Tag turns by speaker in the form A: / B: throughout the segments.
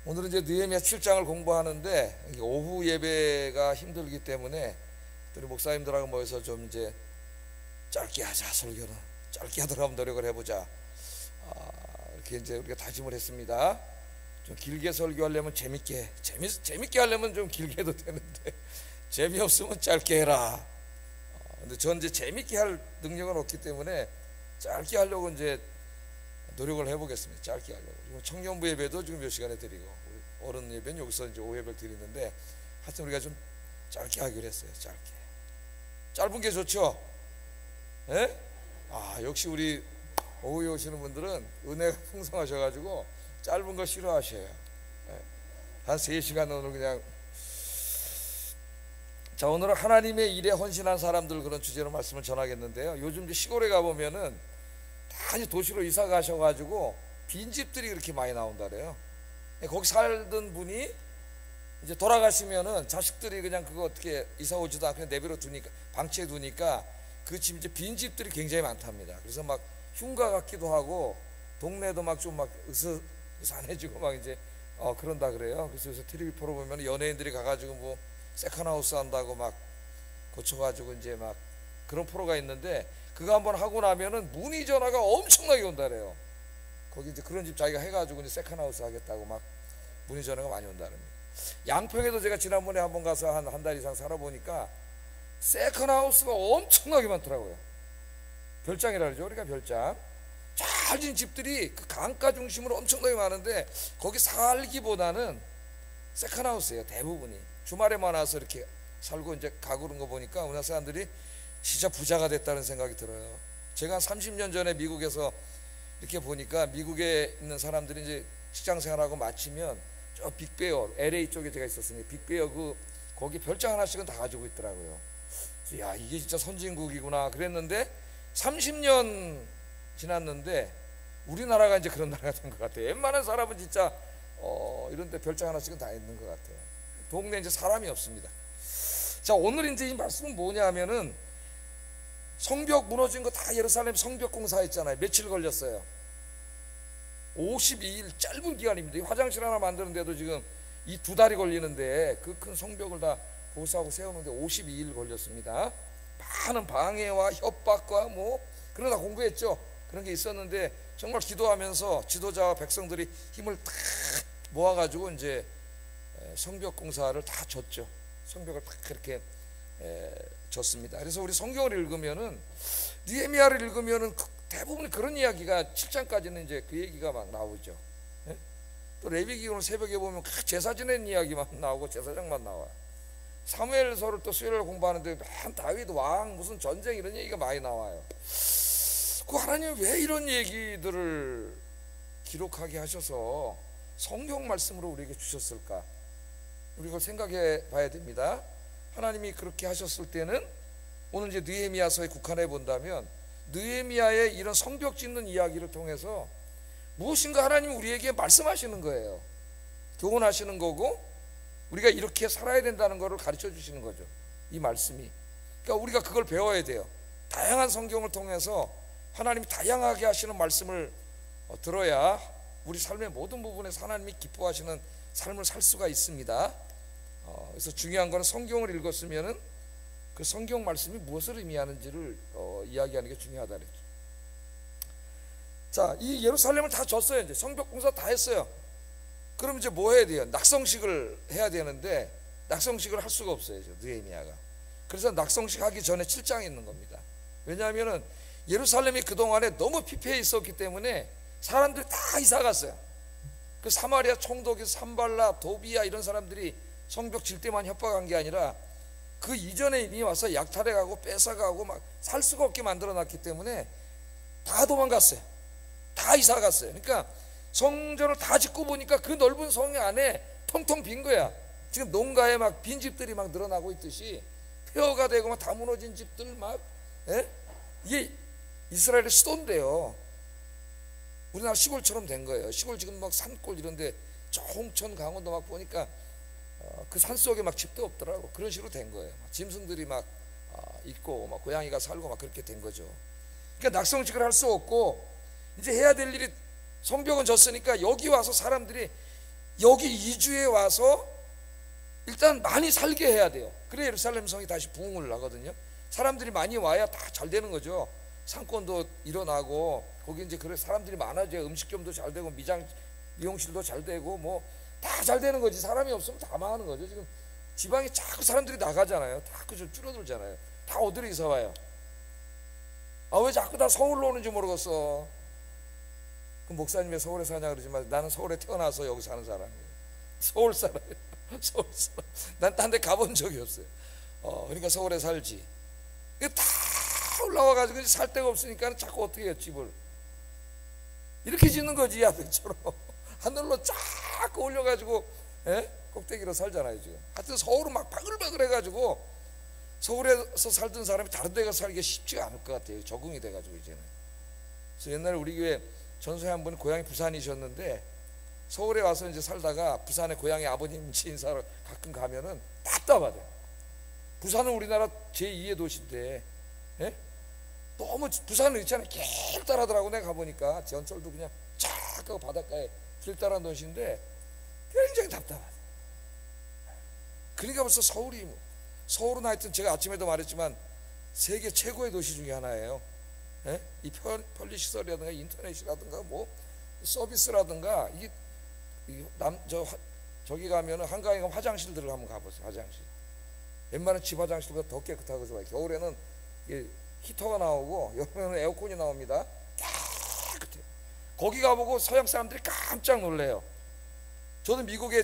A: 오늘은 이제 느헤미야 7장을 공부하는데 오후 예배가 힘들기 때문에 우리 목사님들하고 모여서 좀 이제 짧게 하자, 설교는 짧게 하도록 한번 노력을 해보자. 이렇게 이제 우리가 다짐을 했습니다. 좀 길게 설교하려면 재밌게 하려면 좀 길게 해도 되는데 재미없으면 짧게 해라. 근데 전 이제 재밌게 할 능력은 없기 때문에 짧게 하려고 이제 노력을 해보겠습니다. 짧게 하려고. 청년부 예배도 지금 몇 시간에 드리고 어른 예배는 여기서 이제 오후 예배를 드리는데 하여튼 우리가 좀 짧게 하기로 했어요. 짧은 게 좋죠. 예? 역시 우리 오후에 오시는 분들은 은혜가 풍성하셔가지고 짧은 거 싫어하셔요. 예? 한 3시간 오늘 그냥. 자, 오늘은 하나님의 일에 헌신한 사람들 그런 주제로 말씀을 전하겠는데요. 요즘 이제 시골에 가보면은 다 이제 도시로 이사 가셔가지고 빈집들이 그렇게 많이 나온다래요. 거기 살던 분이 이제 돌아가시면은 자식들이 그냥 그거 어떻게 이사 오지도 않고 그냥 내버려 두니까, 방치해 두니까 그 집 이제 빈집들이 굉장히 많답니다. 그래서 막 흉가 같기도 하고 동네도 막 좀 막 으스스해지고 막 이제 그런다 그래요. 그래서 요새 TV 프로 보면 연예인들이 가가지고 뭐 세컨하우스 한다고 막 고쳐가지고 이제 막 그런 프로가 있는데 그거 한번 하고 나면은 문의 전화가 엄청나게 온다래요. 거기 이제 그런 집 자기가 해가지고 이제 세컨하우스 하겠다고 막 문의 전화가 많이 온다랍니다. 양평에도 제가 지난번에 한번 가서 한 달 이상 살아보니까 세컨하우스가 엄청나게 많더라고요. 별장이라 그러죠. 우리가 별장. 잘 진 집들이 그 강가 중심으로 엄청나게 많은데 거기 살기보다는 세컨하우스예요. 대부분이. 주말에만 와서 이렇게 살고 이제 가고 그런 거 보니까 우리나라 사람들이 진짜 부자가 됐다는 생각이 들어요. 제가 한 30년 전에 미국에서 이렇게 보니까 미국에 있는 사람들이 이제 직장 생활하고 마치면 저 빅베어, LA 쪽에 제가 있었으니 빅베어 거기 별장 하나씩은 다 가지고 있더라고요. 야, 이게 진짜 선진국이구나 그랬는데 30년 지났는데 우리나라가 이제 그런 나라가 된 것 같아요. 웬만한 사람은 진짜 이런 데 별장 하나씩은 다 있는 것 같아요. 동네에 이제 사람이 없습니다. 자, 오늘 이제 이 말씀은 뭐냐 하면은 성벽 무너진 거 다 예루살렘 성벽 공사했잖아요. 며칠 걸렸어요? 52일 짧은 기간입니다. 이 화장실 하나 만드는데도 지금 이 2달이 걸리는데 그 큰 성벽을 다 보수하고 세우는데 52일 걸렸습니다. 많은 방해와 협박과 뭐 그런 다 공부했죠. 그런 게 있었는데 정말 기도하면서 지도자와 백성들이 힘을 다 모아가지고 이제 성벽 공사를 다 졌죠. 성벽을 다 그렇게 졌습니다. 그래서 우리 성경을 읽으면은 느헤미야를 읽으면은 대부분 그런 이야기가 7장까지는 이제 그 얘기가 막 나오죠. 예? 또 레위기는 새벽에 보면 제사 지낸 이야기만 나오고 제사장만 나와. 사무엘서를 또 수요일에 공부하는데 맨 다윗 왕 무슨 전쟁 이런 얘기가 많이 나와요. 그 하나님 왜 이런 얘기들을 기록하게 하셔서 성경 말씀으로 우리에게 주셨을까? 우리 그걸 생각해 봐야 됩니다. 하나님이 그렇게 하셨을 때는 오늘 이제 느헤미야서에 국한해 본다면 느헤미야의 이런 성벽 짓는 이야기를 통해서 무엇인가 하나님이 우리에게 말씀하시는 거예요. 교훈하시는 거고 우리가 이렇게 살아야 된다는 것을 가르쳐 주시는 거죠. 이 말씀이. 그러니까 우리가 그걸 배워야 돼요. 다양한 성경을 통해서 하나님이 다양하게 하시는 말씀을 들어야 우리 삶의 모든 부분에서 하나님이 기뻐하시는 삶을 살 수가 있습니다. 그래서 중요한 것은 성경을 읽었으면은 그 성경 말씀이 무엇을 의미하는지를 이야기하는 게 중요하다 그랬죠. 자, 이 예루살렘을 다 졌어요. 이제 성벽 공사 다 했어요. 그럼 이제 뭐 해야 돼요? 낙성식을 해야 되는데 낙성식을 할 수가 없어요, 느헤미야가. 그래서 낙성식 하기 전에 7장에 있는 겁니다. 왜냐하면은 예루살렘이 그동안에 너무 피폐해 있었기 때문에 사람들이 다 이사 갔어요. 그 사마리아 총독이 산발라, 도비야 이런 사람들이 성벽 질 때만 협박한 게 아니라 그 이전에 이미 와서 약탈해가고 뺏어가고 막 살 수가 없게 만들어놨기 때문에 다 도망갔어요. 다 이사 갔어요. 그러니까 성전을 다 짓고 보니까 그 넓은 성 안에 텅텅 빈 거야. 지금 농가에 막 빈 집들이 막 늘어나고 있듯이 폐허가 되고 막 다 무너진 집들 막 이게 이스라엘의 수도인데요. 우리나라 시골처럼 된 거예요. 시골 지금 막 산골 이런데 저 홍천 강원도 막 보니까 그 산속에 막 집도 없더라고. 그런 식으로 된 거예요. 짐승들이 막 있고 막 고양이가 살고 막 그렇게 된 거죠. 그러니까 낙성식을 할 수 없고 이제 해야 될 일이 성벽은 졌으니까 여기 와서 사람들이 여기 이주에 와서 일단 많이 살게 해야 돼요. 그래 예루살렘 성이 다시 부흥을 하거든요. 사람들이 많이 와야 다 잘 되는 거죠. 상권도 일어나고 거기 이제 그래 사람들이 많아져야 음식점도 잘 되고 미용실도 잘 되고 뭐 다 잘 되는 거지. 사람이 없으면 다 망하는 거죠. 지금 지방에 자꾸 사람들이 나가잖아요. 다 그저 줄어들잖아요. 다 어디로 이사 와요? 아, 왜 자꾸 다 서울로 오는지 모르겠어. 그 목사님 왜 서울에 사냐 그러지만 나는 서울에 태어나서 여기 사는 사람이에요. 서울 사람이에요. 서울 사람. 난 딴 데 가본 적이 없어요. 그러니까 서울에 살지. 이게 다 올라와가지고 살 데가 없으니까 자꾸 어떻게 해요, 집을. 이렇게 짓는 거지, 야배처럼. 하늘로 자꾸 올려가지고, 예? 꼭대기로 살잖아요, 지금. 하여튼 서울은 막 바글바글 해가지고, 서울에서 살던 사람이 다른 데 가서 살기가 쉽지가 않을 것 같아요. 적응이 돼가지고, 이제는. 그래서 옛날에 우리 교회 전소에 한 분이 고향이 부산이셨는데, 서울에 와서 이제 살다가 부산에 고향에 아버님 인사를 가끔 가면은 답답하대. 부산은 우리나라 제2의 도시인데, 예? 너무 부산은 있잖아요. 길다라더라고. 내가 가보니까 지하철도 그냥 쫙 하고 바닷가에 길다란 도시인데 굉장히 답답하대. 그러니까 벌써 서울은 하여튼 제가 아침에도 말했지만 세계 최고의 도시 중에 하나예요. 예? 이 편리시설이라든가 인터넷이라든가 뭐 서비스라든가 저기 가면은 한강에 가면 화장실들을 한번 가보세요. 화장실. 웬만한 집 화장실보다 더 깨끗하고 좋아요. 겨울에는 히터가 나오고 여름에는 에어컨이 나옵니다. 깨끗해요. 거기 가보고 서양 사람들이 깜짝 놀래요. 저도 미국에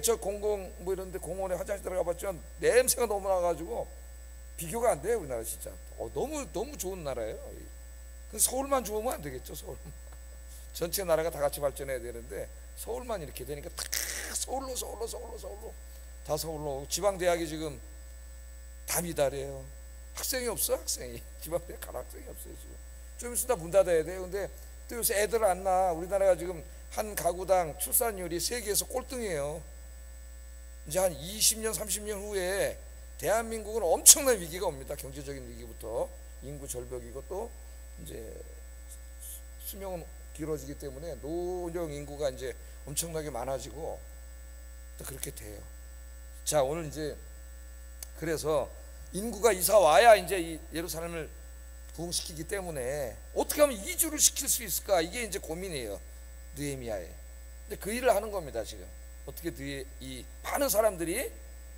A: 뭐 이런데 공원에 화장실 들어가봤지만 냄새가 너무 나가지고 비교가 안 돼요. 우리나라 진짜 너무 좋은 나라예요. 서울만 좋으면 안 되겠죠. 서울만. 전체 나라가 다 같이 발전해야 되는데 서울만 이렇게 되니까 다 서울로 다 서울로. 지방대학이 지금 다 미달이에요. 학생이 없어. 학생이 지방대학 갈 학생이 없어요. 지금 좀 있으면 다 문 닫아야 돼요. 근데 또 요새 애들 안 나. 우리나라가 지금 한 가구당 출산율이 세계에서 꼴등이에요. 이제 한 20년 30년 후에 대한민국은 엄청난 위기가 옵니다. 경제적인 위기부터 인구 절벽이고 또 이제 수명은 길어지기 때문에 노령 인구가 이제 엄청나게 많아지고 또 그렇게 돼요. 자, 오늘 이제 그래서 인구가 이사 와야 이제 이 예루살렘을 부흥시키기 때문에 어떻게 하면 이주를 시킬 수 있을까? 이게 이제 고민이에요. 느헤미야에. 근데 그 일을 하는 겁니다. 지금 어떻게 이 많은 사람들이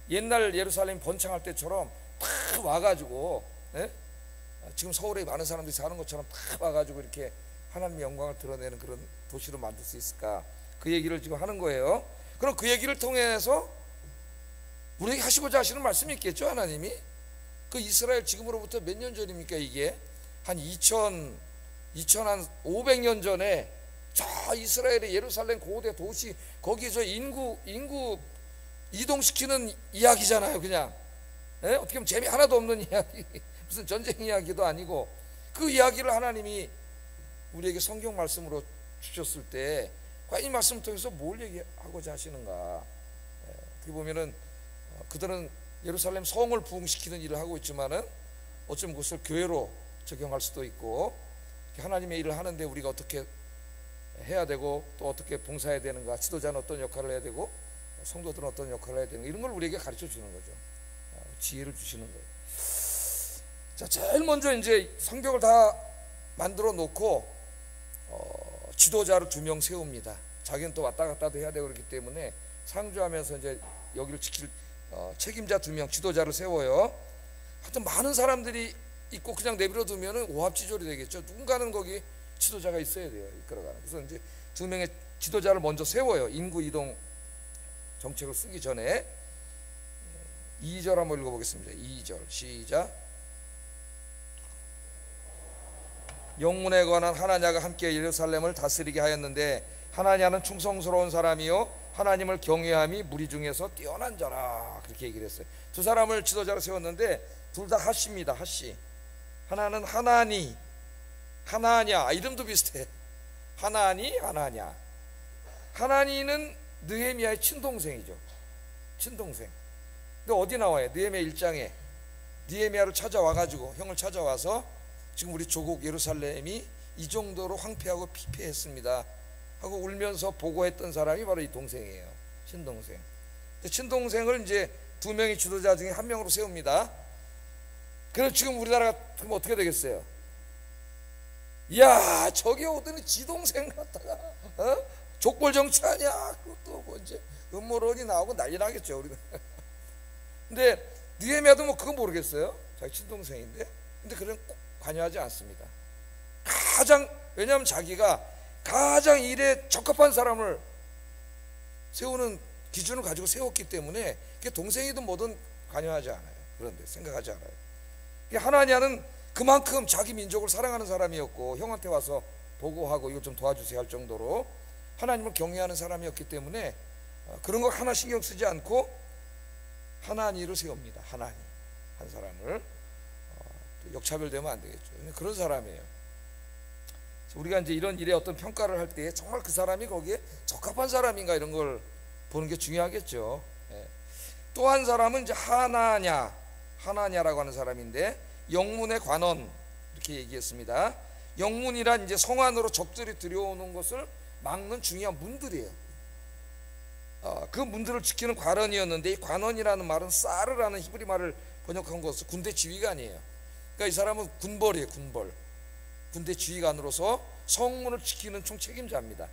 A: 옛날 예루살렘 번창할 때처럼 다 와가지고, 예? 지금 서울에 많은 사람들이 사는 것처럼 다 와가지고 이렇게 하나님의 영광을 드러내는 그런 도시로 만들 수 있을까? 그 얘기를 지금 하는 거예요. 그럼 그 얘기를 통해서 우리에게 하시고자 하시는 말씀이 있겠죠. 하나님이 그 이스라엘 지금으로부터 몇 년 전입니까? 이게 한 2500년 전에 저 이스라엘의 예루살렘 고대 도시 거기서 인구 이동시키는 이야기잖아요. 그냥, 예? 어떻게 보면 재미 하나도 없는 이야기, 무슨 전쟁 이야기도 아니고 그 이야기를 하나님이 우리에게 성경 말씀으로 주셨을 때 과연 이 말씀을 통해서 뭘 얘기하고자 하시는가? 어떻게 보면은 그들은 예루살렘 성을 부흥시키는 일을 하고 있지만은 어쩌면 그것을 교회로 적용할 수도 있고 하나님의 일을 하는데 우리가 어떻게 해야 되고 또 어떻게 봉사해야 되는가, 지도자는 어떤 역할을 해야 되고 성도들은 어떤 역할을 해야 되는가, 이런 걸 우리에게 가르쳐 주는 거죠. 지혜를 주시는 거예요. 자, 제일 먼저 이제 성경을 다 만들어 놓고 지도자를 2명 세웁니다. 자기는 또 왔다 갔다도 해야 되고 그렇기 때문에 상주하면서 이제 여기를 지킬 책임자 2명, 지도자를 세워요. 하여튼 많은 사람들이 있고 그냥 내버려 두면은 오합지졸이 되겠죠. 누군가는 거기 지도자가 있어야 돼요. 이끌어가는. 그래서 이제 2명의 지도자를 먼저 세워요. 인구 이동 정책을 쓰기 전에. 2절 한번 읽어보겠습니다. 2절 시작. 영문에 관한 하나냐가 함께 예루살렘을 다스리게 하였는데 하나냐는 충성스러운 사람이요 하나님을 경외함이 무리 중에서 뛰어난 자라. 그렇게 얘기를 했어요. 2 사람을 지도자로 세웠는데 둘 다 하씨입니다. 하씨. 하나는 하나냐. 이름도 비슷해. 하나냐. 하나니는 느헤미야의 친동생이죠. 친동생. 근데 어디 나와요? 느헤미야 1장에 느헤미야를 찾아와가지고, 형을 찾아와서 지금 우리 조국 예루살렘이 이 정도로 황폐하고 피폐했습니다 하고 울면서 보고했던 사람이 바로 이 동생이에요. 친동생. 친동생을 이제 두 명의 지도자 중에 한 명으로 세웁니다. 그럼 지금 우리나라가 그럼 어떻게 되겠어요? 이야, 저기 오더니 지동생 갖다가 족벌 정치 아니야? 그것도 뭐 이제 음모론이 나오고 난리 나겠죠, 우리는. 근데 느헤미야도 뭐 그건 모르겠어요. 자기 친동생인데. 근데 그런 꼭 관여하지 않습니다. 왜냐하면 자기가 가장 일에 적합한 사람을 세우는 기준을 가지고 세웠기 때문에 동생이든 뭐든 관여하지 않아요. 그런데 생각하지 않아요. 하나냐는 그만큼 자기 민족을 사랑하는 사람이었고, 형한테 와서 보고하고 이거 좀 도와주세요 할 정도로 하나님을 경외하는 사람이었기 때문에 그런 거 하나 신경 쓰지 않고 하나니를 세웁니다. 하나니, 한 사람을. 역차별되면 안 되겠죠. 그런 사람이에요. 우리가 이제 이런 일에 어떤 평가를 할 때 정말 그 사람이 거기에 적합한 사람인가 이런 걸 보는 게 중요하겠죠. 또 한 사람은 이제 하나냐라고 하는 사람인데, 영문의 관원 이렇게 얘기했습니다. 영문이란 이제 성 안으로 적들이 들여오는 것을 막는 중요한 문들이에요. 그 문들을 지키는 관원이었는데, 이 관원이라는 말은 사르라는 히브리 말을 번역한 것은 군대 지휘관이에요. 그러니까 이 사람은 군벌이에요. 군대 지휘관으로서 성문을 지키는 총책임자입니다.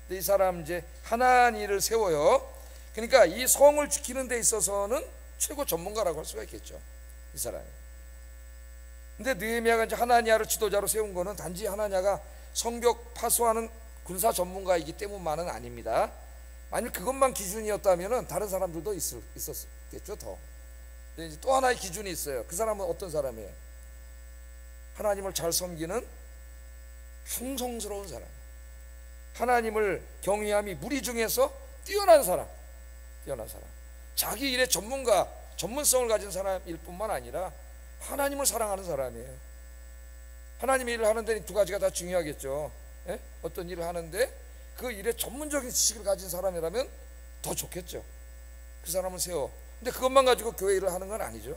A: 근데 이 사람 이제 하나니를 세워요. 그러니까 이 성을 지키는 데 있어서는 최고 전문가라고 할 수가 있겠죠, 이 사람이. 근데 느헤미야가 이제 하나냐를 지도자로 세운 거는 단지 하나냐가 성벽 파수하는 군사 전문가이기 때문만은 아닙니다. 만약 그것만 기준이었다면은 다른 사람들도 있었겠죠, 더. 근데 이제 또 하나의 기준이 있어요. 그 사람은 어떤 사람이에요? 하나님을 잘 섬기는 충성스러운 사람, 하나님을 경외함이 무리 중에서 뛰어난 사람. 자기 일의 전문성을 가진 사람일 뿐만 아니라 하나님을 사랑하는 사람이에요. 하나님의 일을 하는 데는 두 가지가 다 중요하겠죠. 어떤 일을 하는데 그 일에 전문적인 지식을 가진 사람이라면 더 좋겠죠. 그 사람을 세워. 근데 그것만 가지고 교회 일을 하는 건 아니죠.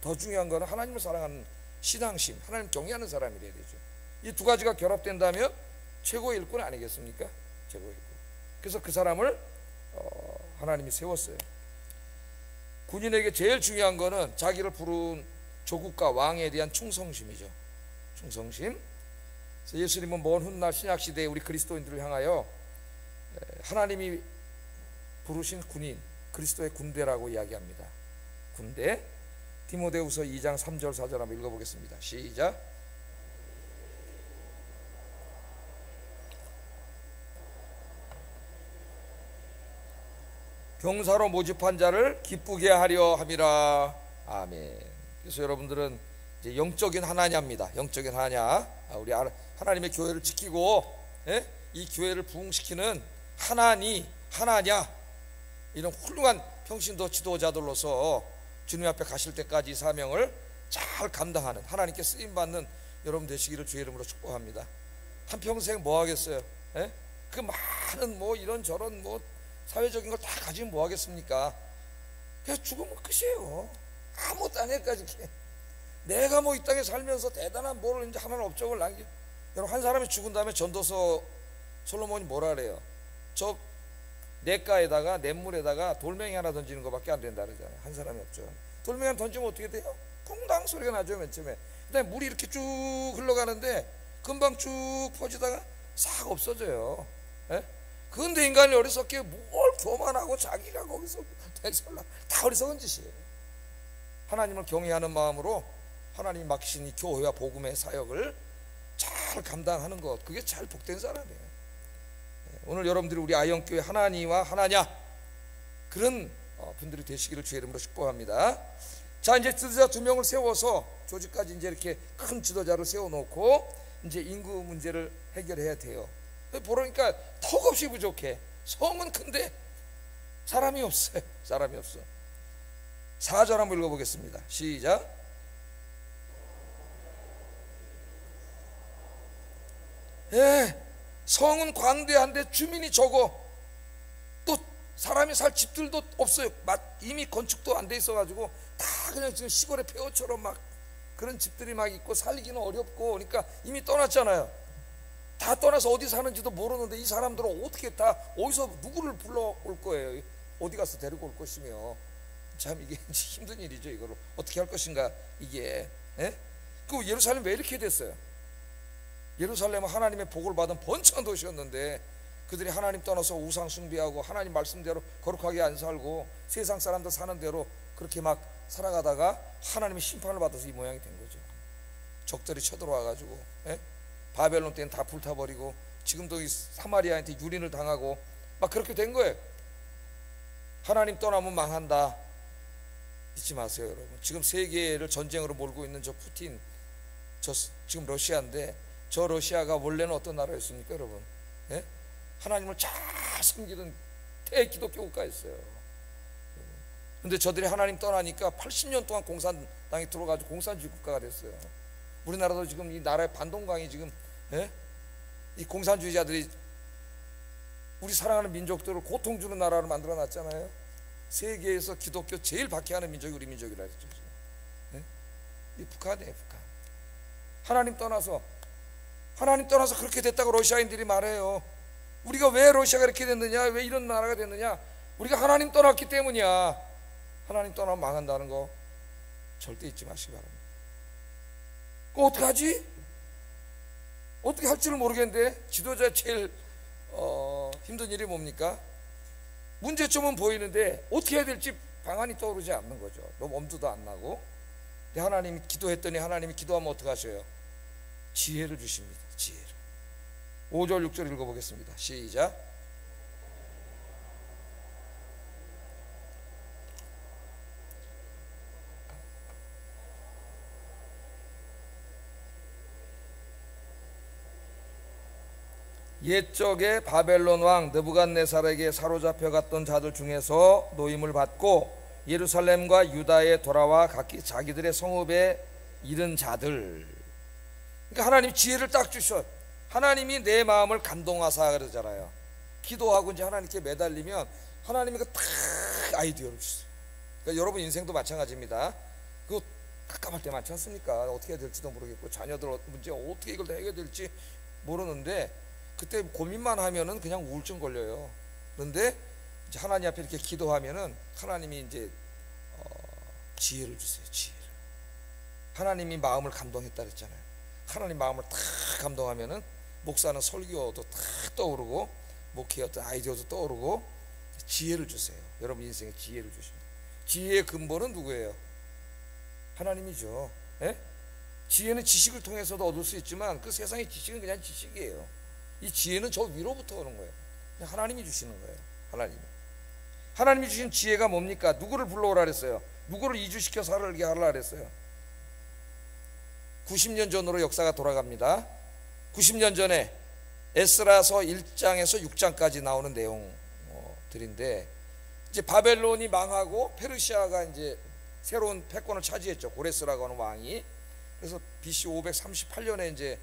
A: 더 중요한 거는 하나님을 사랑하는 신앙심, 하나님 경외하는 사람이 돼야 되죠. 이 두 가지가 결합된다면 최고의 일꾼 아니겠습니까? 최고의 일꾼. 그래서 그 사람을 하나님이 세웠어요. 군인에게 제일 중요한 거는 자기를 부른 조국과 왕에 대한 충성심이죠. 충성심. 그래서 예수님은 먼 훗날 신약시대에 우리 그리스도인들을 향하여 하나님이 부르신 군인, 그리스도의 군대라고 이야기합니다. 군대. 디모데후서 2장 3절 4절 한번 읽어보겠습니다. 시작. 병사로 모집한 자를 기쁘게 하려 함이라. 아멘. 그래서 여러분들은 이제 영적인 하나냐입니다. 영적인 하나냐. 우리 하나님의 교회를 지키고 이 교회를 부흥시키는 하나냐 이런 훌륭한 평신도 지도자들로서 주님 앞에 가실 때까지 이 사명을 잘 감당하는, 하나님께 쓰임받는 여러분 되시기를 주의 이름으로 축복합니다. 한평생 뭐 하겠어요? 그 많은 뭐 이런저런 뭐 사회적인 걸 다 가지면 뭐 하겠습니까? 그냥 죽으면 끝이에요. 아무것도 안 해까지. 내가 뭐 이 땅에 살면서 대단한 뭘 이제 하나는 업적을 남겨. 여러분, 한 사람이 죽은 다음에 전도서 솔로몬이 뭐라 그래요? 저 냇가에다가 냇물에다가 돌멩이 하나 던지는 것밖에 안 된다 그러잖아요. 한 사람이 없죠. 돌멩이 하나 던지면 어떻게 돼요? 퐁당 소리가 나죠, 맨 처음에. 그다음에 물이 이렇게 쭉 흘러가는데 금방 쭉 퍼지다가 싹 없어져요. 그런데 인간이 어리석게 뭘 교만하고 자기가 거기서 대설라, 다 어리석은 짓이에요. 하나님을 경외하는 마음으로 하나님이 맡기신 이 교회와 복음의 사역을 잘 감당하는 것, 그게 잘 복된 사람이에요. 오늘 여러분들이 우리 아이언교회 하나니와 하나냐 그런 분들이 되시기를 주의 이름으로 축복합니다. 자, 이제 지도자 두 명을 세워서 조직까지 이제 이렇게 큰 지도자를 세워놓고 이제 인구 문제를 해결해야 돼요. 보니까 턱없이 부족해. 성은 큰데 사람이 없어요. 사람이 없어. 4절 한번 읽어보겠습니다. 시작. 성은 광대한데 주민이 적어. 또 사람이 살 집들도 없어요. 이미 건축도 안 돼 있어가지고 다 그냥 지금 시골의 폐허처럼 막 그런 집들이 막 있고 살기는 어렵고, 그러니까 이미 떠났잖아요. 다 떠나서 어디 사는지도 모르는데 이 사람들은 어떻게 다 어디서 누구를 불러올 거예요? 어디 가서 데리고 올 것이며, 참 이게 힘든 일이죠. 이거를 어떻게 할 것인가 이게. 예? 그 예루살렘 왜 이렇게 됐어요? 예루살렘은 하나님의 복을 받은 번창한 도시였는데 그들이 하나님 떠나서 우상 숭배하고 하나님 말씀대로 거룩하게 안 살고 세상 사람들 사는 대로 그렇게 막 살아가다가 하나님의 심판을 받아서 이 모양이 된 거죠. 적들이 쳐들어와 가지고, 예? 바벨론 때는 다 불타버리고 지금도 이 사마리아한테 유린을 당하고 막 그렇게 된 거예요. 하나님 떠나면 망한다. 잊지 마세요, 여러분. 지금 세계를 전쟁으로 몰고 있는 저 푸틴, 저 지금 러시아인데 저 러시아가 원래는 어떤 나라였습니까, 여러분? 예? 하나님을 잘 섬기던 대기독교 국가였어요. 근데 저들이 하나님 떠나니까 80년 동안 공산당이 들어가지고 공산주의 국가가 됐어요. 우리나라도 지금 이 나라의 반동강이 지금, 예? 이 공산주의자들이 우리 사랑하는 민족들을 고통 주는 나라로 만들어 놨잖아요. 세계에서 기독교 제일 박해하는 민족이 우리 민족이라 했죠. 예? 이 북한이에요, 북한. 하나님 떠나서 그렇게 됐다고 러시아인들이 말해요. 우리가 왜 러시아가 이렇게 됐느냐, 왜 이런 나라가 됐느냐, 우리가 하나님 떠났기 때문이야. 하나님 떠나면 망한다는 거 절대 잊지 마시기 바랍니다. 그거 어떻게 하지? 어떻게 할지를 모르겠는데 지도자의 제일 힘든 일이 뭡니까? 문제점은 보이는데 어떻게 해야 될지 방안이 떠오르지 않는 거죠. 너무 엄두도 안 나고. 근데 하나님이 기도했더니 하나님이 기도하면 어떻게 하셔요? 지혜를 주십니다. 지혜를. 5절 6절 읽어보겠습니다. 시작. 옛적에 바벨론 왕 느부갓네살에게 사로잡혀 갔던 자들 중에서 노임을 받고 예루살렘과 유다에 돌아와 각기 자기들의 성읍에 이른 자들. 그러니까 하나님 지혜를 딱 주셔. 하나님이 내 마음을 감동하사 그러잖아요. 기도하고 이제 하나님께 매달리면 하나님이 딱 아이디어를 주세요. 그러니까 여러분 인생도 마찬가지입니다. 그거 깝깝할 때 많지 않습니까? 어떻게 해야 될지도 모르겠고 자녀들 문제 어떻게 이걸 해결될지 모르는데 그때 고민만 하면은 그냥 우울증 걸려요. 그런데 이제 하나님 앞에 이렇게 기도하면은 하나님이 이제 지혜를 주세요. 지혜를. 하나님이 마음을 감동했다 그랬잖아요. 하나님 마음을 탁 감동하면은 목사는 설교도 탁 떠오르고 목회의 어떤 아이디어도 떠오르고 지혜를 주세요. 여러분 인생에 지혜를 주십니다. 지혜의 근본은 누구예요? 하나님이죠. 예? 지혜는 지식을 통해서도 얻을 수 있지만 그 세상의 지식은 그냥 지식이에요. 이 지혜는 저 위로부터 오는 거예요. 그냥 하나님이 주시는 거예요. 하나님이 주신 지혜가 뭡니까? 누구를 불러오라 그랬어요? 누구를 이주시켜 살게 하라 그랬어요? 90년 전으로 역사가 돌아갑니다. 90년 전에 에스라서 1장에서 6장까지 나오는 내용들인데 이제 바벨론이 망하고 페르시아가 이제 새로운 패권을 차지했죠. 고레스라고 하는 왕이. 그래서 BC 538년에 이제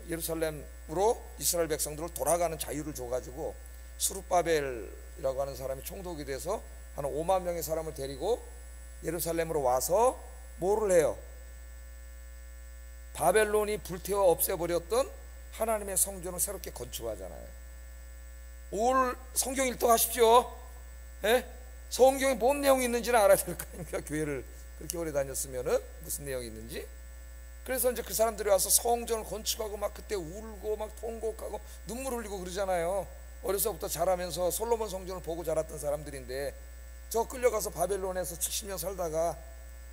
A: 예루살렘으로 이스라엘 백성들을 돌아가는 자유를 줘가지고 수룹바벨이라고 하는 사람이 총독이 돼서 한 5만 명의 사람을 데리고 예루살렘으로 와서 뭐를 해요? 바벨론이 불태워 없애버렸던 하나님의 성전을 새롭게 건축하잖아요. 올 성경 읽도하십시오. 예? 성경에 뭔 내용이 있는지는 알아야 될 거 아닙니까? 교회를 그렇게 오래 다녔으면은 무슨 내용이 있는지. 그래서 이제 그 사람들이 와서 성전을 건축하고 막 그때 울고 막 통곡하고 눈물 흘리고 그러잖아요. 어려서부터 자라면서 솔로몬 성전을 보고 자랐던 사람들인데 저 끌려가서 바벨론에서 70년 살다가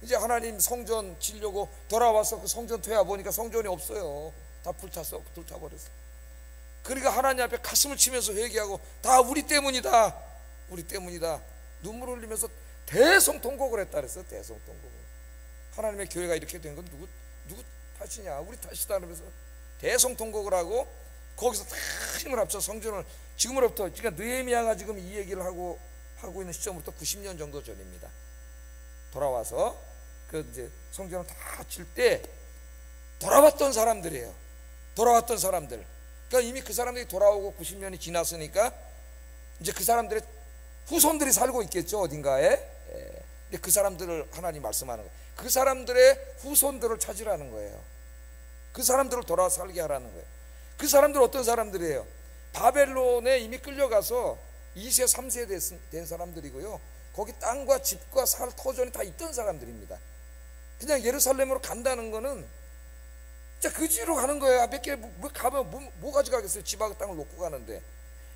A: 이제 하나님 성전 지려고 돌아와서 그 성전 퇴화 보니까 성전이 없어요. 다 불타버렸어. 그러니까 하나님 앞에 가슴을 치면서 회개하고 다 우리 때문이다. 눈물 흘리면서 대성통곡을 했다 그랬어요. 대성통곡을. 하나님의 교회가 이렇게 된 건 누구 탓이냐? 우리 탓이다 그러면서 대성통곡을 하고 거기서 다 힘을 합쳐 성전을 지금으로부터 그러니까 느헤미야가 지금 이 얘기를 하고 있는 시점부터 90년 정도 전입니다. 돌아와서 그 이제 성전을 다 칠 때 돌아왔던 사람들이에요. 돌아왔던 사람들. 그러니까 이미 그 사람들이 돌아오고 90년이 지났으니까 이제 그 사람들의 후손들이 살고 있겠죠, 어딘가에. 근데 그 사람들을 하나님 말씀하는 거예요. 그 사람들의 후손들을 찾으라는 거예요. 그 사람들을 돌아 살게 하라는 거예요. 그 사람들 어떤 사람들이에요? 바벨론에 이미 끌려가서 2세 3세 된 사람들이고요. 거기 땅과 집과 살 터전이 다 있던 사람들입니다. 그냥 예루살렘으로 간다는 거는 진짜 그지로 가는 거예요. 몇 개 가면 뭐 가져가겠어요. 집하고 땅을 놓고 가는데.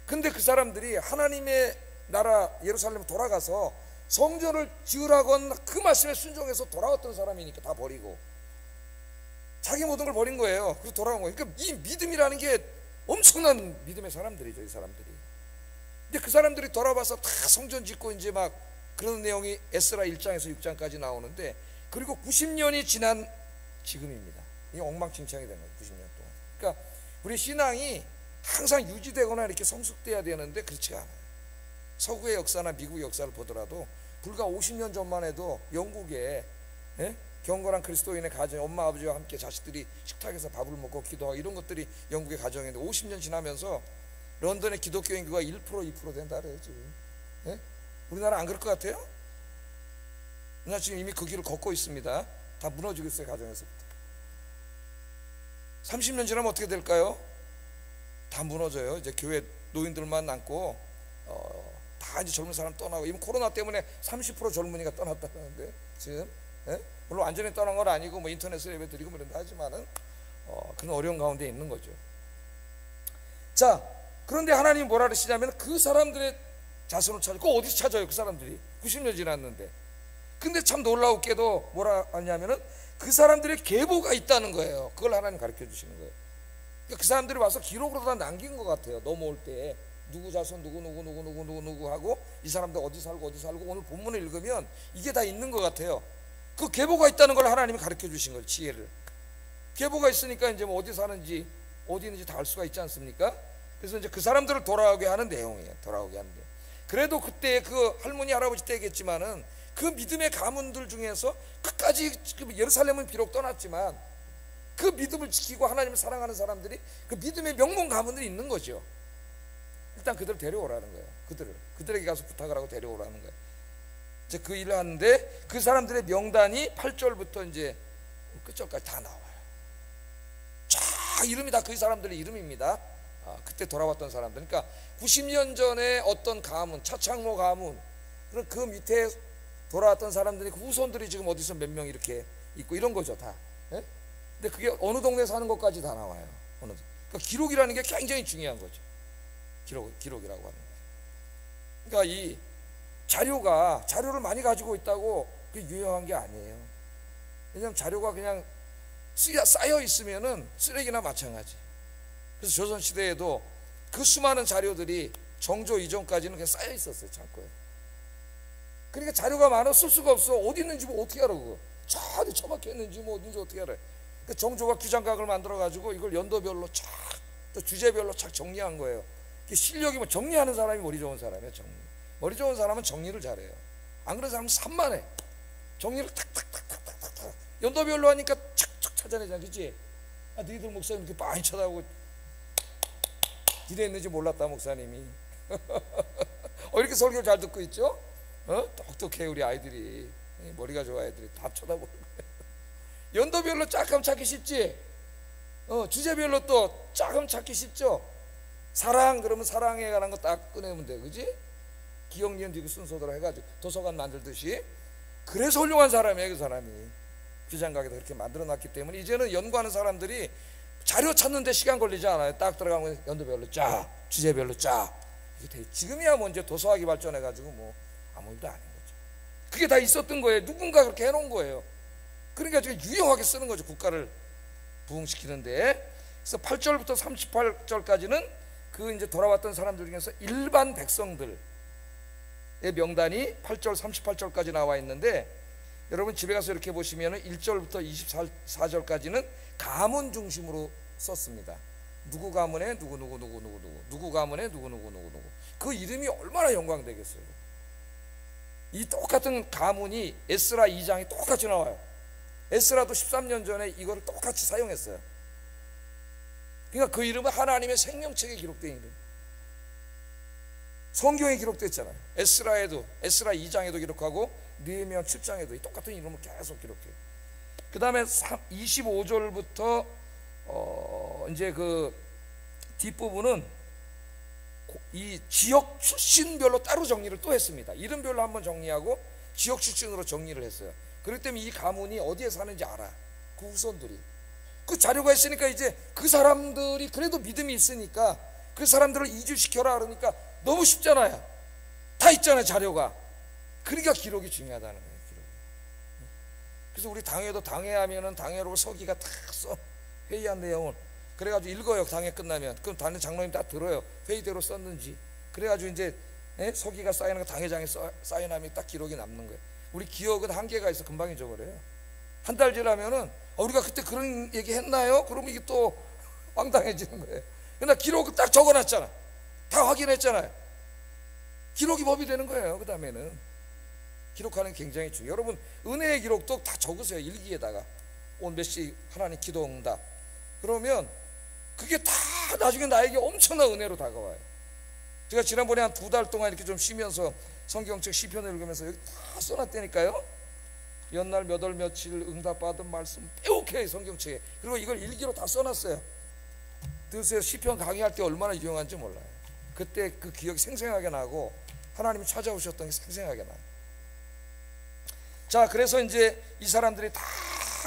A: 근데 그 사람들이 하나님의 나라 예루살렘 돌아가서 성전을 지으라고 그 말씀에 순종해서 돌아왔던 사람이니까 다 버리고 자기 모든 걸 버린 거예요. 그래서 돌아온 거예요. 그러니까 이 믿음이라는 게 엄청난 믿음의 사람들이죠, 이 사람들이. 근데 그 사람들이 돌아와서 다 성전 짓고 이제 막 그런 내용이 에스라 1장에서 6장까지 나오는데, 그리고 90년이 지난 지금입니다. 이 엉망진창이 된 거예요. 90년 동안. 그러니까 우리 신앙이 항상 유지되거나 이렇게 성숙돼야 되는데 그렇지가 않아요. 서구의 역사나 미국의 역사를 보더라도 불과 50년 전만 해도 영국에 경건한 그리스도인의 가정, 엄마 아버지와 함께 자식들이 식탁에서 밥을 먹고 기도하고 이런 것들이 영국의 가정인데, 50년 지나면서 런던의 기독교 인구가 1% 2% 된다 그래요 지금. 우리나라 안 그럴 것 같아요? 우리나라 지금 이미 그 길을 걷고 있습니다. 다 무너지고 있어요, 가정에서부터. 30년 지나면 어떻게 될까요? 다 무너져요. 이제 교회 노인들만 남고 다 이제 젊은 사람 떠나고, 이미 코로나 때문에 30% 젊은이가 떠났다는데 지금. 물론 완전히 떠난 건 아니고 뭐 인터넷으로 예배 드리고 뭐 이런다 하지만은 그런 어려운 가운데 있는 거죠. 자, 그런데 하나님이 뭐라 그러시냐면 그 사람들의 자손을 찾고, 어디서 찾아요 그 사람들이? 90년 지났는데. 근데 참 놀라웠게도 뭐라 하냐면은 그 사람들의 계보가 있다는 거예요. 그걸 하나님 가르쳐 주시는 거예요. 그러니까 그 사람들이 와서 기록으로 다 남긴 것 같아요. 넘어올 때 누구 자손 누구 하고 이 사람들 어디 살고 오늘 본문을 읽으면 이게 다 있는 것 같아요. 그 계보가 있다는 걸 하나님이 가르쳐 주신 거예요. 지혜를. 계보가 있으니까 이제 뭐 어디 사는지 어디 있는지 다 알 수가 있지 않습니까? 그래서 이제 그 사람들을 돌아오게 하는 내용이에요. 돌아오게 하는 내용. 그래도 그때 그 할머니 할아버지 때겠지만은 그 믿음의 가문들 중에서 끝까지 예루살렘은 비록 떠났지만 그 믿음을 지키고 하나님을 사랑하는 사람들이 그 믿음의 명문 가문들이 있는 거죠. 일단 그들을 데려오라는 거예요. 그들에게 가서 부탁을 하고 데려오라는 거예요. 이제 그 일을 하는데 그 사람들의 명단이 8절부터 이제 끝절까지 다 나와요. 쫙 이름이 다 그 사람들의 이름입니다. 그때 돌아왔던 사람들. 그러니까 90년 전에 어떤 가문, 차창모 가문, 그 밑에 돌아왔던 사람들이 그 후손들이 지금 어디서 몇 명 이렇게 있고 이런 거죠, 다. 근데 그게 어느 동네 사는 것까지 다 나와요. 그러니까 기록이라는 게 굉장히 중요한 거죠. 기록이라고 하는 거예요. 그러니까 이 자료를 많이 가지고 있다고 그게 유용한 게 아니에요. 왜냐하면 자료가 그냥 쌓여 있으면은 쓰레기나 마찬가지. 그래서 조선시대에도 그 수많은 자료들이 정조 이전까지는 그냥 쌓여 있었어요, 창고에. 그러니까 자료가 많아 쓸 수가 없어. 어디 있는지 뭐 어떻게 알아 그거. 저 어디 처박혀 있는지 뭐 어딘지 어떻게 알아요. 그러니까 정조가 규장각을 만들어 가지고 이걸 연도별로 착, 또 주제별로 착 정리한 거예요. 실력이 뭐 정리하는 사람이 머리 좋은 사람이에요. 머리 좋은 사람은 정리를 잘해요. 안 그런 사람은 산만해. 정리를 탁탁탁탁탁탁 연도별로 하니까 착착 찾아내잖아, 그치? 너희들 목사님 이렇게 많이 쳐다보고 기대 있는지 몰랐다 목사님이. 이렇게 설교 잘 듣고 있죠? 똑똑해 우리 아이들이. 머리가 좋아 애들이 다 쳐다보는 거예요. 연도별로 짝하면 찾기 쉽지. 주제별로 또 짝하면 찾기 쉽죠. 사랑 그러면 사랑에 관한 거 딱 꺼내면 돼, 그지? 기억 니은 디귿 순서대로 해가지고 도서관 만들듯이. 그래서 훌륭한 사람이에요, 그 사람이. 규장각에다 그렇게 만들어놨기 때문에 이제는 연구하는 사람들이 자료 찾는데 시간 걸리지 않아요. 딱 들어가면 연도별로 쫙, 주제별로 쫙. 지금이야 뭐 이제 도서학이 발전해가지고 뭐 아무 일도 아닌 거죠. 그게 다 있었던 거예요. 누군가 그렇게 해놓은 거예요. 그러니까 지금 유용하게 쓰는 거죠. 국가를 부흥시키는데. 그래서 8절부터 38절까지는 그 이제 돌아왔던 사람들 중에서 일반 백성들의 명단이 8절 38절까지 나와 있는데, 여러분 집에 가서 이렇게 보시면 1절부터 24절까지는 가문 중심으로 썼습니다. 누구 가문에 누구 가문에 누구. 그 이름이 얼마나 영광되겠어요. 이 똑같은 가문이 에스라 2장에 똑같이 나와요. 에스라도 13년 전에 이거를 똑같이 사용했어요. 그러니까 그 이름은 하나님의 생명책에 기록된 이름. 성경에 기록됐잖아요. 에스라에도, 에스라 2장에도 기록하고 느헤미야 7장에도 똑같은 이름을 계속 기록해요. 그 다음에 25절부터 이제 그 뒷부분은 이 지역 출신별로 따로 정리를 또 했습니다. 이름별로 한번 정리하고 지역 출신으로 정리를 했어요. 그렇기 때문에 이 가문이 어디에 사는지 알아. 그 후손들이. 그 자료가 있으니까 이제 그 사람들이 그래도 믿음이 있으니까 그 사람들을 이주시켜라 그러니까 너무 쉽잖아요. 다 있잖아요, 자료가. 그러니까 기록이 중요하다는 거예요. 기록. 그래서 우리 당회도 당회하면은 당회로 서기가 다 써. 회의한 내용을. 그래가지고 읽어요. 당회 끝나면. 그럼 당회 장로님 다 들어요. 회의대로 썼는지. 그래가지고 이제 서기가 사인한 거 당회장에 사인하면 딱 기록이 남는 거예요. 우리 기억은 한계가 있어. 금방 잊어버려요. 한 달 지나면은 우리가 그때 그런 얘기 했나요? 그러면 이게 또 황당해지는 거예요. 그러나 기록을 딱 적어놨잖아. 다 확인했잖아요. 기록이 법이 되는 거예요. 그 다음에는 기록하는 게 굉장히 중요해요. 여러분 은혜의 기록도 다 적으세요. 일기에다가 오늘 몇 시 하나님 기도응답. 그러면 그게 다 나중에 나에게 엄청난 은혜로 다가와요. 제가 지난번에 한 2달 동안 이렇게 좀 쉬면서 성경책 시편을 읽으면서 여기 다 써놨다니까요. 연날 몇 월 며칠 응답받은 말씀 빼곡해 성경책에. 그리고 이걸 일기로 다 써놨어요. 그래서 시편 강의할 때 얼마나 유용한지 몰라요. 그때 그 기억이 생생하게 나고 하나님이 찾아오셨던 게 생생하게 나요. 자, 그래서 이제 이 사람들이 다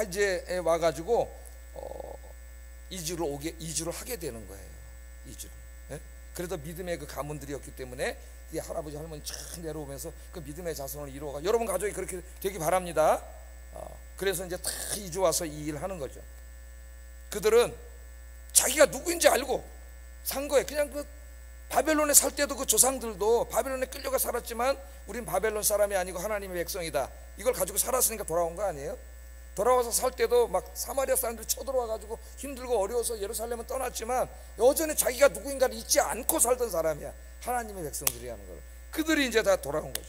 A: 이제 와가지고 이주를 하게 되는 거예요. 이주를. 그래도 믿음의 그 가문들이었기 때문에 이 할아버지 할머니 쫙 내려오면서 그 믿음의 자손을 이루어가. 여러분 가족이 그렇게 되기 바랍니다. 그래서 이제 다 이주 와서 이 일을 하는 거죠. 그들은 자기가 누구인지 알고 산 거예요. 그냥 그 바벨론에 살 때도 그 조상들도 바벨론에 끌려가 살았지만 우린 바벨론 사람이 아니고 하나님의 백성이다. 이걸 가지고 살았으니까 돌아온 거 아니에요? 돌아와서 살 때도 막 사마리아 사람들이 쳐들어와 가지고 힘들고 어려워서 예루살렘은 떠났지만 여전히 자기가 누구인가를 잊지 않고 살던 사람이야. 하나님의 백성들이라는 걸. 그들이 이제 다 돌아온 거죠.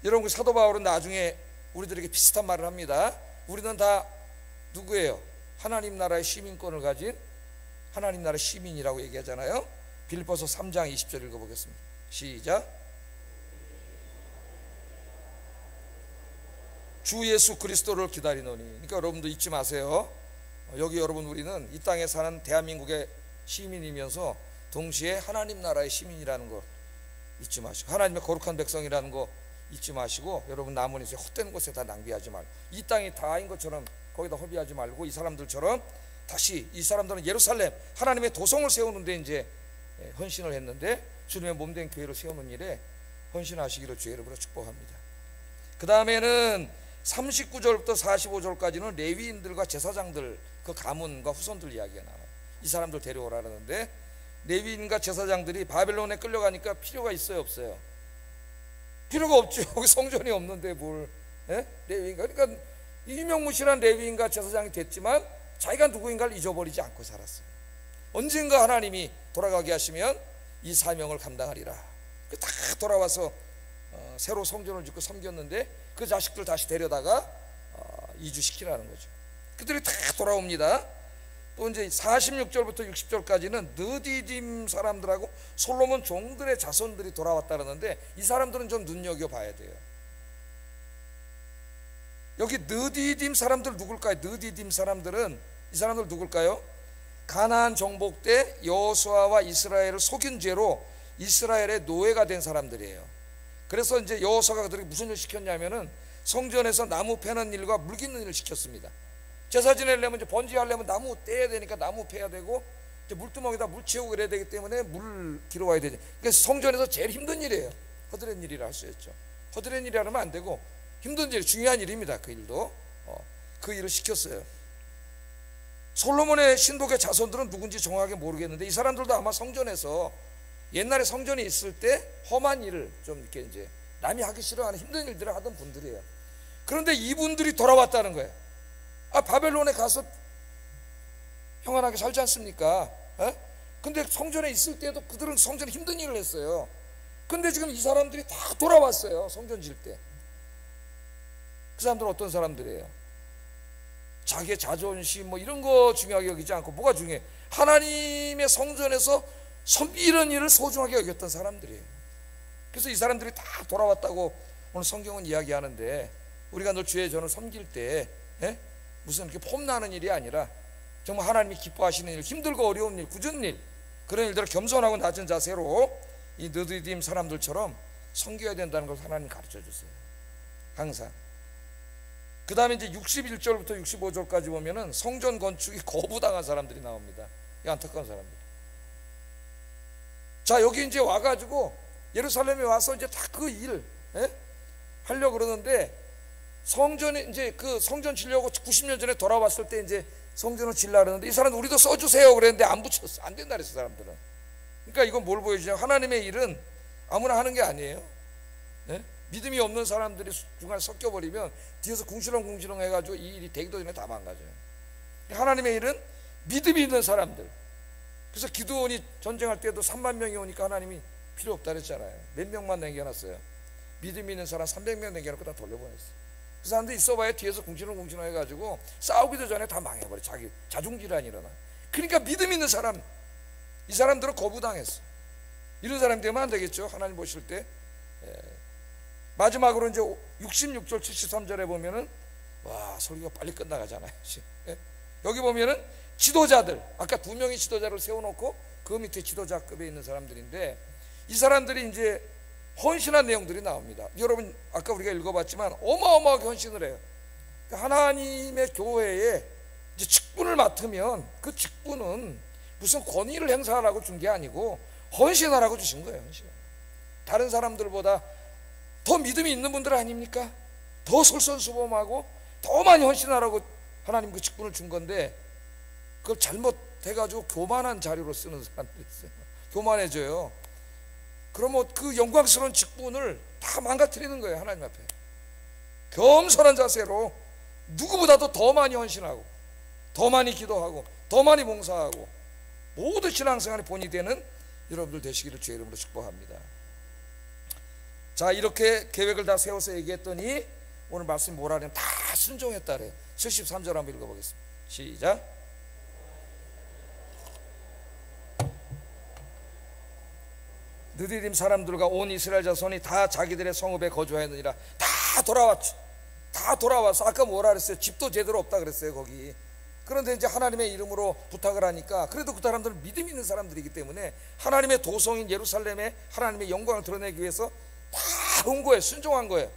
A: 여러분, 그 사도 바울은 나중에 우리들에게 비슷한 말을 합니다. 우리는 다 누구예요? 하나님 나라의 시민권을 가진 하나님 나라의 시민이라고 얘기하잖아요. 빌립보서 3장 20절 읽어보겠습니다. 시작. 주 예수 그리스도를 기다리노니. 그러니까 여러분도 잊지 마세요. 여기 여러분 우리는 이 땅에 사는 대한민국의 시민이면서 동시에 하나님 나라의 시민이라는 거 잊지 마시고 하나님의 거룩한 백성이라는 거 잊지 마시고 여러분 남은 인생 헛된 곳에 다 낭비하지 말고 이 땅이 다인 것처럼 거기다 허비하지 말고 이 사람들처럼 다시 이 사람들은 예루살렘 하나님의 도성을 세우는데 이제 헌신을 했는데 주님의 몸된 교회를 세우는 일에 헌신하시기를 주의 이름으로 축복합니다. 그 다음에는 39절부터 45절까지는 레위인들과 제사장들 그 가문과 후손들 이야기가 나와요. 이 사람들 데려오라 그러는데 레위인과 제사장들이 바벨론에 끌려가니까 필요가 있어요, 없어요? 필요가 없죠. 여기 성전이 없는데 뭘 레위인가? 그러니까 유명무실한 레위인과 제사장이 됐지만 자기가 누구인가를 잊어버리지 않고 살았어요. 언젠가 하나님이 돌아가게 하시면 이 사명을 감당하리라. 다 돌아와서 새로 성전을 짓고 섬겼는데 그 자식들 다시 데려다가 이주시키라는 거죠. 그들이 다 돌아옵니다. 또 이제 46절부터 60절까지는 느디딤 사람들하고 솔로몬 종들의 자손들이 돌아왔다는데 이 사람들은 좀 눈여겨봐야 돼요. 여기 느디딤 사람들 누굴까요? 느디딤 사람들은 이 사람들 누굴까요? 가나안 정복 때 여호수아와 이스라엘을 속인 죄로 이스라엘의 노예가 된 사람들이에요. 그래서 이제 여호수아가 그들에게 무슨 일 시켰냐면은 성전에서 나무 패는 일과 물 깃는 일을 시켰습니다. 제사 지내려면 이제 번지하려면 나무 떼야 되니까 나무 패야 되고 이제 물두멍에다 물 채우고 그래야 되기 때문에 물 길어 와야 되죠. 그러니까 성전에서 제일 힘든 일이에요. 허드렛 일이라 할 수 있죠. 허드렛 일이라 하면 안 되고 힘든 일, 중요한 일입니다. 그 일도 그 일을 시켰어요. 솔로몬의 신복의 자손들은 누군지 정확하게 모르겠는데 이 사람들도 아마 성전에서 옛날에 성전이 있을 때 험한 일을 좀 이렇게 이제 남이 하기 싫어하는 힘든 일들을 하던 분들이에요. 그런데 이분들이 돌아왔다는 거예요. 바벨론에 가서 평안하게 살지 않습니까? 근데 성전에 있을 때도 그들은 성전에 힘든 일을 했어요. 근데 지금 이 사람들이 다 돌아왔어요. 성전 질 때. 그 사람들은 어떤 사람들이에요? 자기의 자존심 뭐 이런 거 중요하게 여기지 않고 뭐가 중요해? 하나님의 성전에서 이런 일을 소중하게 여겼던 사람들이에요. 그래서 이 사람들이 다 돌아왔다고 오늘 성경은 이야기하는데 우리가 늘 주의 전을 섬길 때 무슨 이렇게 폼나는 일이 아니라 정말 하나님이 기뻐하시는 일, 힘들고 어려운 일, 굳은 일 그런 일들을 겸손하고 낮은 자세로 이 느디딤 사람들처럼 섬겨야 된다는 걸 하나님 가르쳐 주세요. 항상. 그 다음에 이제 61절부터 65절까지 보면은 성전 건축이 거부당한 사람들이 나옵니다. 이 안타까운 사람들. 자, 여기 이제 와가지고 예루살렘에 와서 이제 다 그 일 하려고 그러는데, 성전에 이제 그 성전 지려고 90년 전에 돌아왔을 때 이제 성전을 질라 그러는데, 이 사람들 우리도 써주세요 그랬는데 안 붙였어. 안 된다 그랬어, 사람들은. 그러니까 이건 뭘 보여주냐? 하나님의 일은 아무나 하는 게 아니에요. 믿음이 없는 사람들이 중간에 섞여버리면 뒤에서 궁시렁궁시렁 해가지고 이 일이 되기도 전에 다 망가져요. 하나님의 일은 믿음이 있는 사람들. 그래서 기드온이 전쟁할 때도 3만 명이 오니까 하나님이 필요 없다 그랬잖아요. 몇 명만 남겨놨어요. 믿음이 있는 사람 300명 남겨놓고 다 돌려보냈어요. 그 사람들 있어봐야 뒤에서 궁시렁궁시렁 해가지고 싸우기도 전에 다 망해버려. 자기 자중질환이 일어나. 그러니까 믿음 있는 사람, 이 사람들은 거부당했어. 이런 사람 되면 안 되겠죠, 하나님 보실 때. 마지막으로 이제 66절 73절에 보면은 와, 설교가 빨리 끝나가잖아요. 여기 보면은 지도자들, 아까 2명의 지도자를 세워놓고 그 밑에 지도자급에 있는 사람들인데, 이 사람들이 이제 헌신한 내용들이 나옵니다. 여러분 아까 우리가 읽어봤지만 어마어마하게 헌신을 해요. 하나님의 교회에 이제 직분을 맡으면 그 직분은 무슨 권위를 행사하라고 준 게 아니고 헌신하라고 주신 거예요. 헌신. 다른 사람들보다 더 믿음이 있는 분들 아닙니까? 더 솔선수범하고 더 많이 헌신하라고 하나님 그 직분을 준 건데, 그걸 잘못해가지고 교만한 자료로 쓰는 사람들이 있어요. 교만해져요. 그러면 그 영광스러운 직분을 다 망가뜨리는 거예요. 하나님 앞에 겸손한 자세로 누구보다도 더 많이 헌신하고 더 많이 기도하고 더 많이 봉사하고 모든 신앙생활의 본이 되는 여러분들 되시기를 주의 이름으로 축복합니다. 자, 이렇게 계획을 다 세워서 얘기했더니 오늘 말씀이 뭐라 하냐면 다 순종했다 그래요. 73절 한번 읽어보겠습니다. 시작. 느디딤 사람들과 온 이스라엘 자손이 다 자기들의 성읍에 거주하였느니라. 다 돌아왔죠. 다 돌아와서 아까 뭐라 그랬어요? 집도 제대로 없다 그랬어요, 거기. 그런데 이제 하나님의 이름으로 부탁을 하니까, 그래도 그 사람들은 믿음 있는 사람들이기 때문에 하나님의 도성인 예루살렘에 하나님의 영광을 드러내기 위해서 다 온 거예요. 순종한 거예요.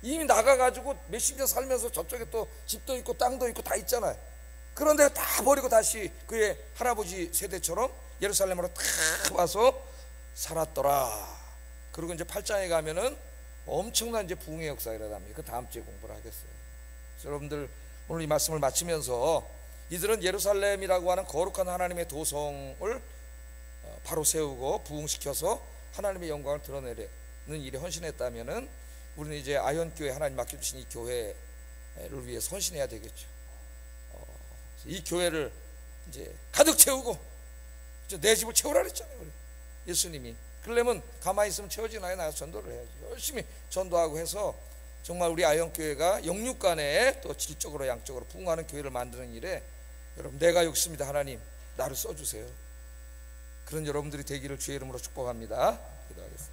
A: 이미 나가가지고 몇십 년 살면서 저쪽에 또 집도 있고 땅도 있고 다 있잖아요. 그런데 다 버리고 다시 그의 할아버지 세대처럼 예루살렘으로 다 와서 살았더라. 그리고 이제 8장에 가면은 엄청난 이제 부흥의 역사가 일어납니다. 그 다음 주에 공부를 하겠어요. 여러분들 오늘 이 말씀을 마치면서, 이들은 예루살렘이라고 하는 거룩한 하나님의 도성을 바로 세우고 부흥시켜서 하나님의 영광을 드러내는 일에 헌신했다면은, 우리는 이제 아현교회 하나님 맡겨주신 이 교회를 위해서 헌신해야 되겠죠. 이 교회를 이제 가득 채우고, 내 집을 채우라 그랬잖아요, 우리 예수님이. 그러려면 가만히 있으면 채워지나요? 나가서 전도를 해야지. 열심히 전도하고 해서 정말 우리 아현교회가 영육간에 또 질적으로 양적으로 부흥하는 교회를 만드는 일에, 여러분 내가 여기 있습니다, 하나님 나를 써주세요. 그런 여러분들이 되기를 주의 이름으로 축복합니다. 기도하겠습니다.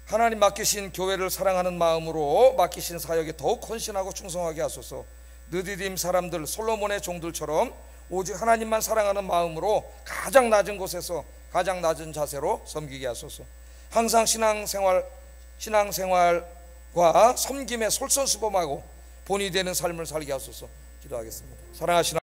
A: 하나님 맡기신 교회를 사랑하는 마음으로 맡기신 사역에 더욱 헌신하고 충성하게 하소서. 느디딤 사람들 솔로몬의 종들처럼 오직 하나님만 사랑하는 마음으로 가장 낮은 곳에서 가장 낮은 자세로 섬기게 하소서. 항상 신앙생활과 섬김에 솔선수범하고 본이 되는 삶을 살게 하소서. 기도하겠습니다. 사랑하시는